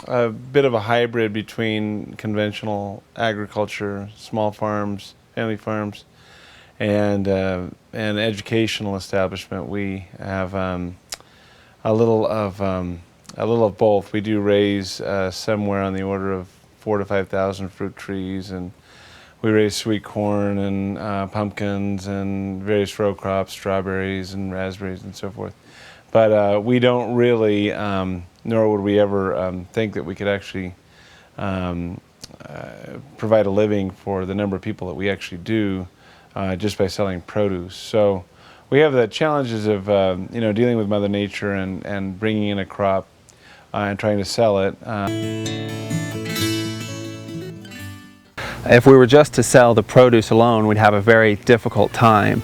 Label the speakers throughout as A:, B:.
A: a bit of a hybrid between conventional agriculture, small farms, family farms, and an educational establishment. We have a little of both. We do raise somewhere on the order of 4,000 to 5,000 fruit trees, and we raise sweet corn and pumpkins and various row crops, strawberries and raspberries and so forth. But we don't really, nor would we ever think that we could actually provide a living for the number of people that we actually do just by selling produce. So we have the challenges of dealing with Mother Nature and bringing in a crop and trying to sell it.
B: If we were just to sell the produce alone, we'd have a very difficult time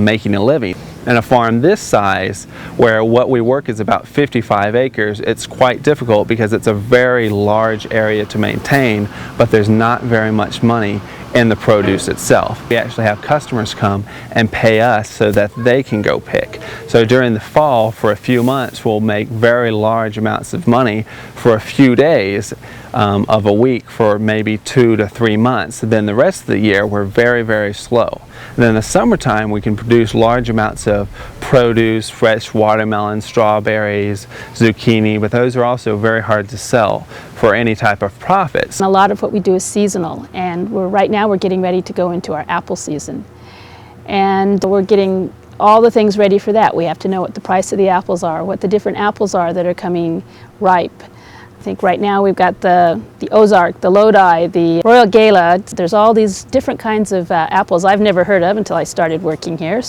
B: making a living. In a farm this size, where what we work is about 55 acres, it's quite difficult because it's a very large area to maintain, but there's not very much money in the produce itself. We actually have customers come and pay us so that they can go pick. So during the fall, for a few months, we'll make very large amounts of money for a few days of a week for maybe 2 to 3 months. Then the rest of the year, we're very, very slow. And then in the summertime, we can produce large amounts of produce, fresh watermelon, strawberries, zucchini, but those are also very hard to sell for any type of profits.
C: A lot of what we do is seasonal, and right now we're getting ready to go into our apple season. And we're getting all the things ready for that. We have to know what the price of the apples are, what the different apples are that are coming ripe. I think right now we've got the Ozark, the Lodi, the Royal Gala. There's all these different kinds of apples I've never heard of until I started working here.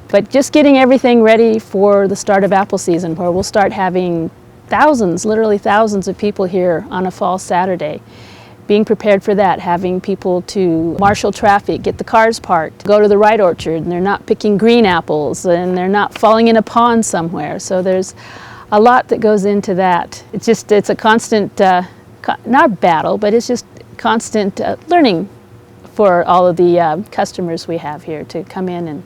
C: But just getting everything ready for the start of apple season, where we'll start having thousands, literally thousands of people here on a fall Saturday. Being prepared for that, having people to marshal traffic, get the cars parked, go to the right orchard, and they're not picking green apples, and they're not falling in a pond somewhere. So there's a lot that goes into that. It's a constant, not battle, but it's just constant learning for all of the customers we have here to come in and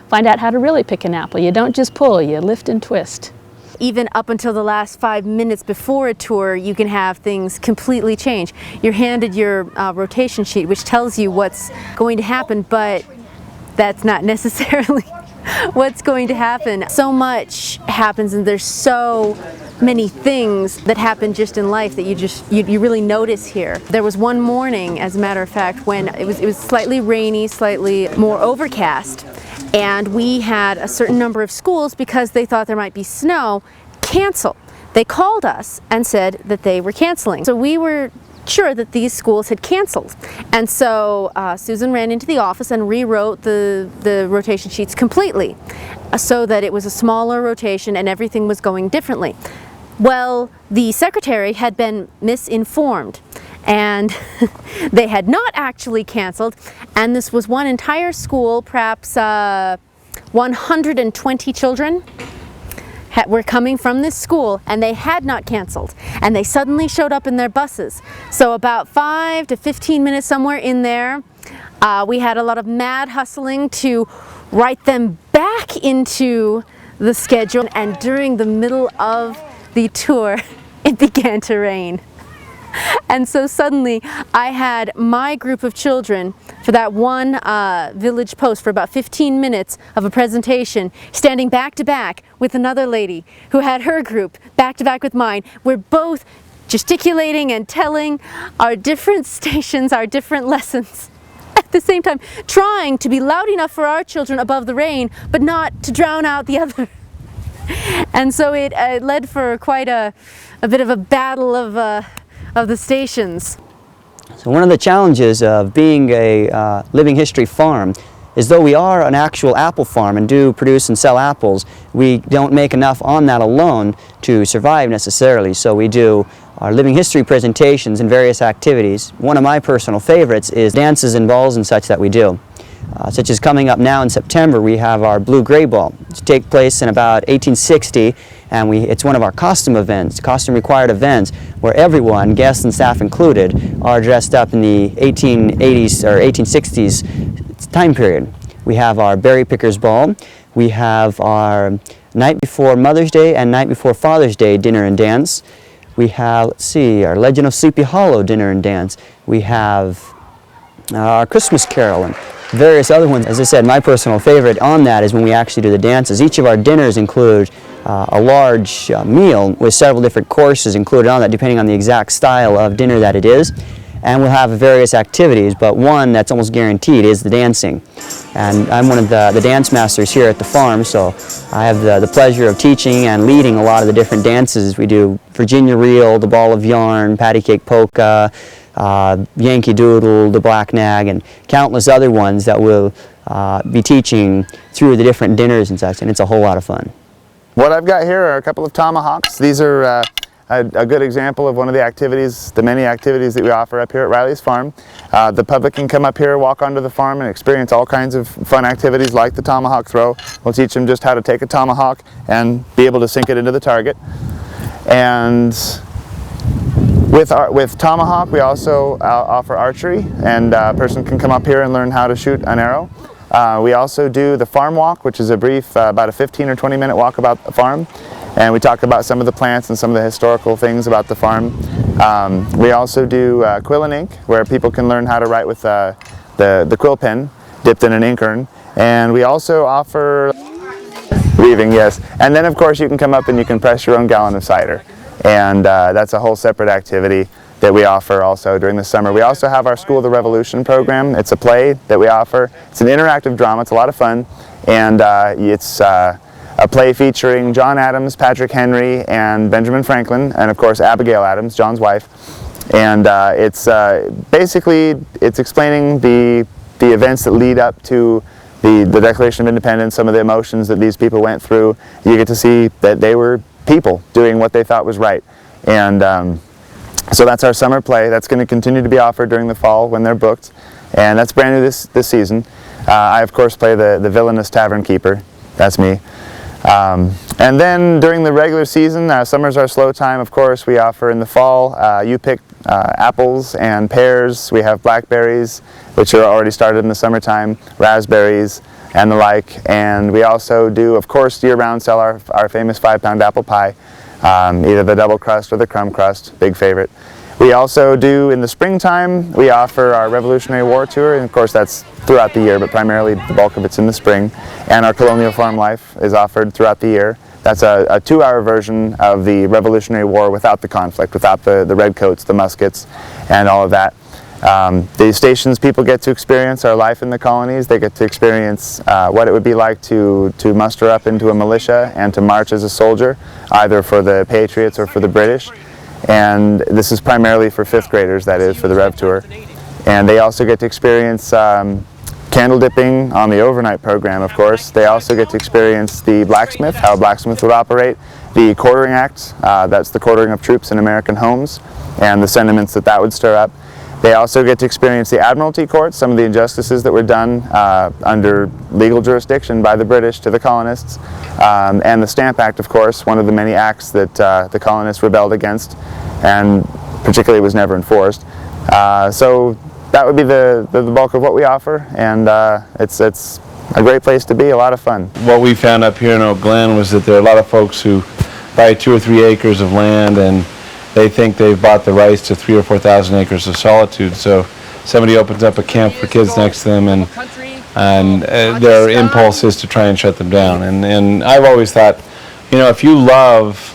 C: find out how to really pick an apple. You don't just pull, you lift and twist.
D: Even up until the last 5 minutes before a tour, you can have things completely change. You're handed your rotation sheet, which tells you what's going to happen, but that's not necessarily what's going to happen. So much happens, and there's so many things that happen just in life that you really notice here. There was one morning, as a matter of fact, when it was slightly rainy, slightly more overcast, and we had a certain number of schools, because they thought there might be snow, cancel. They called us and said that they were canceling. So we were sure that these schools had canceled. And so Susan ran into the office and rewrote the rotation sheets completely so that it was a smaller rotation and everything was going differently. Well, the secretary had been misinformed, and they had not actually canceled, and this was one entire school, perhaps 120 children were coming from this school, and they had not canceled, and they suddenly showed up in their buses. So about 5 to 15 minutes somewhere in there, we had a lot of mad hustling to write them back into the schedule, and during the middle of the tour, it began to rain. And so suddenly I had my group of children for that one village post for about 15 minutes of a presentation, standing back to back with another lady who had her group back to back with mine. We're both gesticulating and telling our different stations, our different lessons at the same time, trying to be loud enough for our children above the rain, but not to drown out the other. And so it led for quite a bit of a battle of the stations.
E: So one of the challenges of being a living history farm is, though we are an actual apple farm and do produce and sell apples, we don't make enough on that alone to survive necessarily. So we do our living history presentations and various activities. One of my personal favorites is dances and balls and such that we do. Such as coming up now in September, we have our Blue-Gray Ball. It's take place in about 1860, and it's one of our costume events, costume required events, where everyone, guests and staff included, are dressed up in the 1880s or 1860s time period. We have our Berry Pickers Ball. We have our night before Mother's Day and night before Father's Day dinner and dance. We have, let's see, our Legend of Sleepy Hollow dinner and dance. We have our Christmas Carol and various other ones. As I said, my personal favorite on that is when we actually do the dances. Each of our dinners include a large meal with several different courses included on that, depending on the exact style of dinner that it is. And we'll have various activities, but one that's almost guaranteed is the dancing. And I'm one of the dance masters here at the farm, so I have the pleasure of teaching and leading a lot of the different dances. We do Virginia Reel, the Ball of Yarn, Patty Cake Polka, Yankee Doodle, the Black Nag, and countless other ones that we'll be teaching through the different dinners and such, and it's a whole lot of fun.
F: What I've got here are a couple of tomahawks. These are a good example of one of the activities, the many activities that we offer up here at Riley's Farm. The public can come up here, walk onto the farm, and experience all kinds of fun activities like the tomahawk throw. We'll teach them just how to take a tomahawk and be able to sink it into the target. And with tomahawk, we also offer archery, and a person can come up here and learn how to shoot an arrow. We also do the farm walk, which is a brief, about a 15 or 20 minute walk about the farm. And we talk about some of the plants and some of the historical things about the farm. We also do quill and ink, where people can learn how to write with the quill pen dipped in an ink urn. And we also offer weaving, yes. And then of course you can come up and you can press your own gallon of cider. And that's a whole separate activity that we offer also during the summer. We also have our School of the Revolution program. It's a play that we offer. It's an interactive drama. It's a lot of fun. And it's a play featuring John Adams, Patrick Henry, and Benjamin Franklin, and of course Abigail Adams, John's wife. And it's basically, it's explaining the events that lead up to the Declaration of Independence, some of the emotions that these people went through. You get to see that they were people doing what they thought was right. And so that's our summer play. That's going to continue to be offered during the fall when they're booked. And that's brand new this season. I of course play the villainous tavern keeper. That's me. And then during the regular season, summer's our slow time, of course. We offer in the fall, you pick apples and pears. We have blackberries, which are already started in the summertime, raspberries and the like. And we also do, of course, year-round sell our famous 5-pound apple pie, either the double crust or the crumb crust, big favorite. We also do, in the springtime, we offer our Revolutionary War tour, and of course that's throughout the year, but primarily the bulk of it's in the spring. And our Colonial Farm Life is offered throughout the year. That's a 2-hour version of the Revolutionary War without the conflict, without the redcoats, the muskets, and all of that. The stations people get to experience our life in the colonies. They get to experience what it would be like to muster up into a militia and to march as a soldier, either for the Patriots or for the British. And this is primarily for 5th graders, that is, for the Rev Tour. And they also get to experience candle dipping on the overnight program, of course. They also get to experience the blacksmith, how a blacksmith would operate, the quartering act, that's the quartering of troops in American homes, and the sentiments that would stir up. They also get to experience the Admiralty Court, some of the injustices that were done under legal jurisdiction by the British to the colonists, and the Stamp Act, of course, one of the many acts that the colonists rebelled against, and particularly was never enforced. So that would be the bulk of what we offer, and it's a great place to be, a lot of fun.
A: What we found up here in Oak Glen was that there are a lot of folks who buy 2 or 3 acres of land and they think they've bought the rights to 3,000 or 4,000 acres of solitude. So somebody opens up a camp for kids next to them, and their impulse is to try and shut them down. And I've always thought, you know, if you love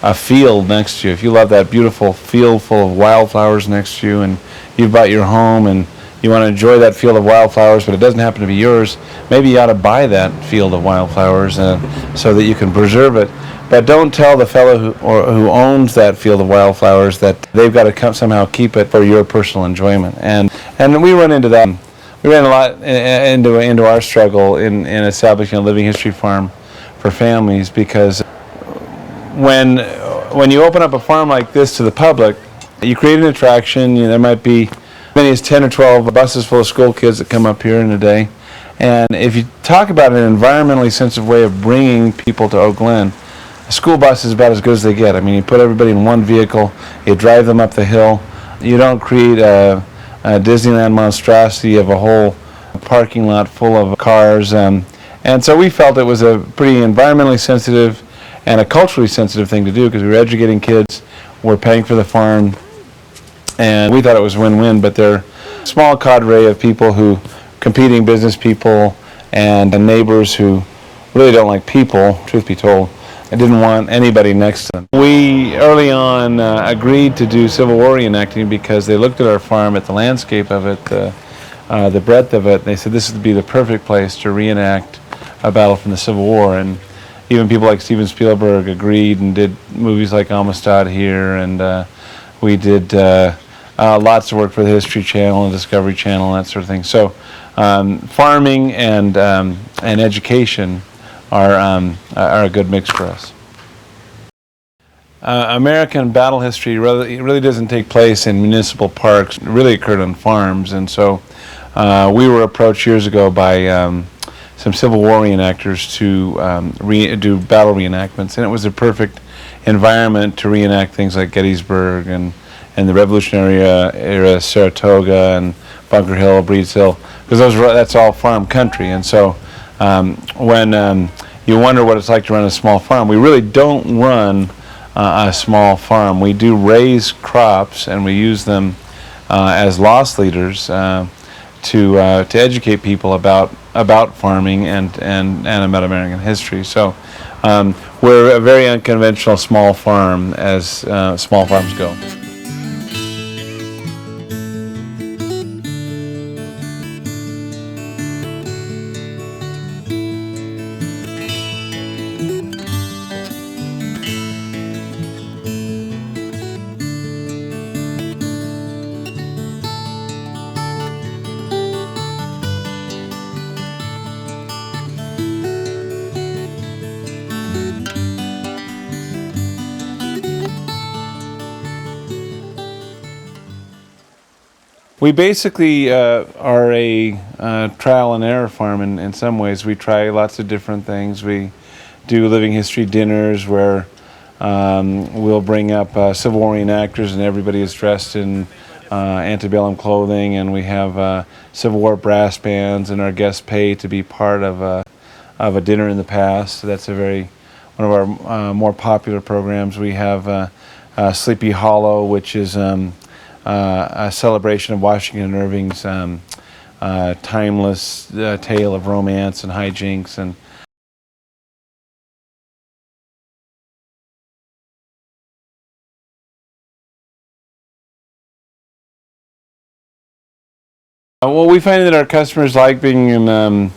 A: a field next to you, if you love that beautiful field full of wildflowers next to you, and you've bought your home and you want to enjoy that field of wildflowers, but it doesn't happen to be yours, maybe you ought to buy that field of wildflowers so that you can preserve it. But don't tell the fellow who owns that field of wildflowers that they've got to somehow keep it for your personal enjoyment. And we run into that. We ran a lot into our struggle in establishing a living history farm for families, because when you open up a farm like this to the public, you create an attraction. You know, there might be as many as 10 or 12 buses full of school kids that come up here in a day. And if you talk about an environmentally sensitive way of bringing people to Oak Glen, a school bus is about as good as they get. I mean, you put everybody in one vehicle, you drive them up the hill. You don't create a Disneyland monstrosity of a whole parking lot full of cars. And so we felt it was a pretty environmentally sensitive and a culturally sensitive thing to do, because we were educating kids. were paying for the farm, and we thought it was win-win, but they're a small cadre of people who, competing business people and neighbors who really don't like people, truth be told. I didn't want anybody next to them. We early on agreed to do Civil War reenacting because they looked at our farm, at the landscape of it, the breadth of it, and they said this would be the perfect place to reenact a battle from the Civil War. And even people like Steven Spielberg agreed and did movies like Amistad here, and we did lots of work for the History Channel and Discovery Channel and that sort of thing. So farming and education are a good mix for us. American battle history really doesn't take place in municipal parks. It really occurred on farms, and so we were approached years ago by some Civil War reenactors to do battle reenactments, and it was a perfect environment to reenact things like Gettysburg and the Revolutionary era Saratoga and Bunker Hill, Breeds Hill, because that's all farm country. And so when you wonder what it's like to run a small farm, we really don't run a small farm. We do raise crops, and we use them as loss leaders to educate people about farming and about American history. So we're a very unconventional small farm as small farms go. We basically are a trial and error farm in some ways. We try lots of different things. We do living history dinners where we'll bring up Civil War reenactors, and everybody is dressed in antebellum clothing, and we have Civil War brass bands, and our guests pay to be part of a dinner in the past. So that's one of our more popular programs. We have Sleepy Hollow, which is a celebration of Washington Irving's timeless tale of romance and hijinks. And well, we find that our customers like being in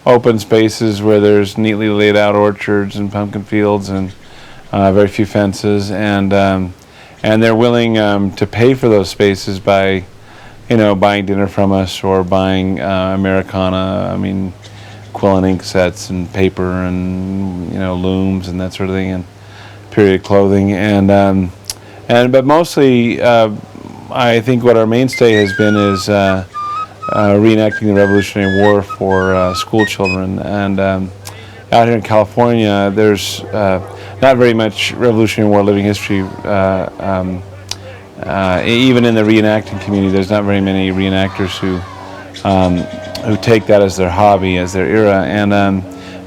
A: open spaces where there's neatly laid out orchards and pumpkin fields and very few fences, and they're willing to pay for those spaces by, buying dinner from us or buying Americana. I mean, quill and ink sets and paper and looms and that sort of thing, and period clothing, but mostly I think what our mainstay has been is reenacting the Revolutionary War for school children. And out here in California, there's not very much Revolutionary War living history. Even in the reenacting community, there's not very many reenactors who take that as their hobby, as their era.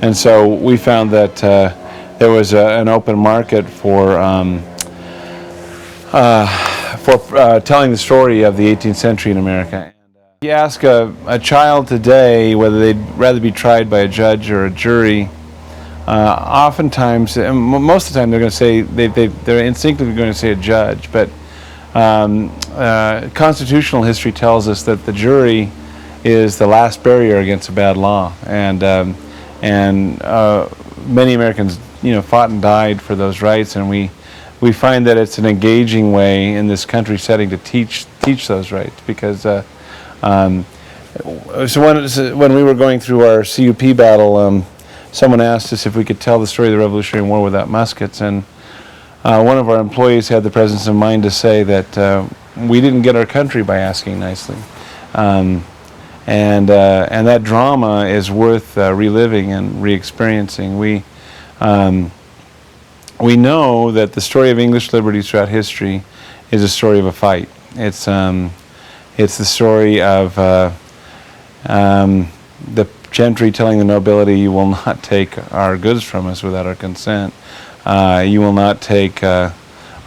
A: And so we found that there was an open market for telling the story of the 18th century in America. You ask a child today whether they'd rather be tried by a judge or a jury, oftentimes, most of the time, they're going to say, they're instinctively going to say a judge, but constitutional history tells us that the jury is the last barrier against a bad law, and many Americans fought and died for those rights, and we find that it's an engaging way in this country setting to teach those rights, because so when we were going through our CUP battle, someone asked us if we could tell the story of the Revolutionary War without muskets, and one of our employees had the presence of mind to say that we didn't get our country by asking nicely, and that drama is worth reliving and re-experiencing. We know that the story of English liberty throughout history is a story of a fight. It's the story of the gentry telling the nobility, "You will not take our goods from us without our consent. You will not take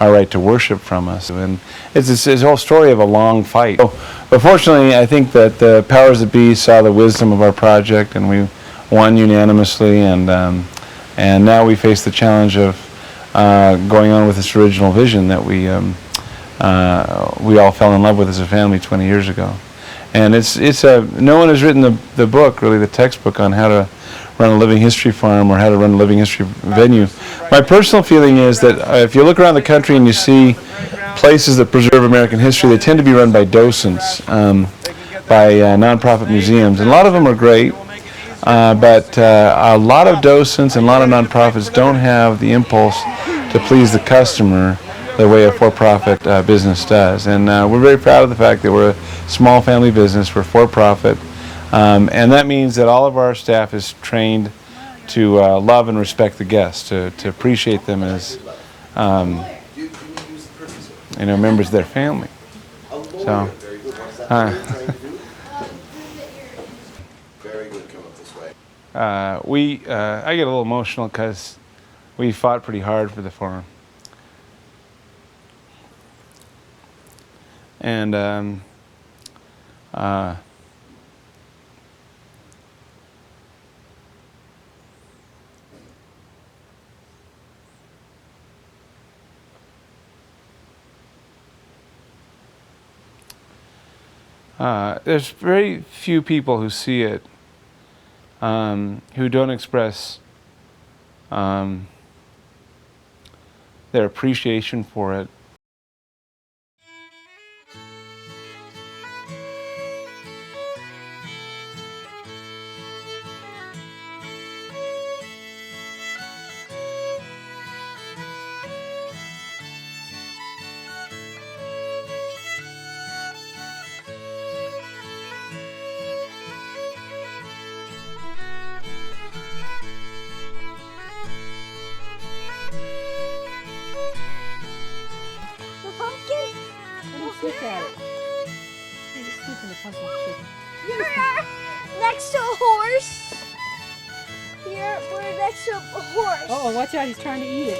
A: our right to worship from us. And it's a whole story of a long fight. But fortunately, I think that the powers that be saw the wisdom of our project, and we won unanimously, and now we face the challenge of going on with this original vision that we all fell in love with as a family 20 years ago. And no one has written the book, really the textbook, on how to run a living history farm or how to run a living history venue. My personal feeling is that if you look around the country and you see places that preserve American history, they tend to be run by docents, by nonprofit museums. And a lot of them are great, but a lot of docents and a lot of nonprofits don't have the impulse to please the customer the way a for-profit business does. And we're very proud of the fact that we're a small family business, we're for-profit, and that means that all of our staff is trained to love and respect the guests, to appreciate them as members of their family. So, I get a little emotional because we fought pretty hard for the farm. And there's very few people who see it, who don't express their appreciation for it.
G: Look at it. You just sleep in the pumpkin chicken. Here, next to a horse. Here, we're next to a horse.
C: Oh, watch out, he's trying to eat it.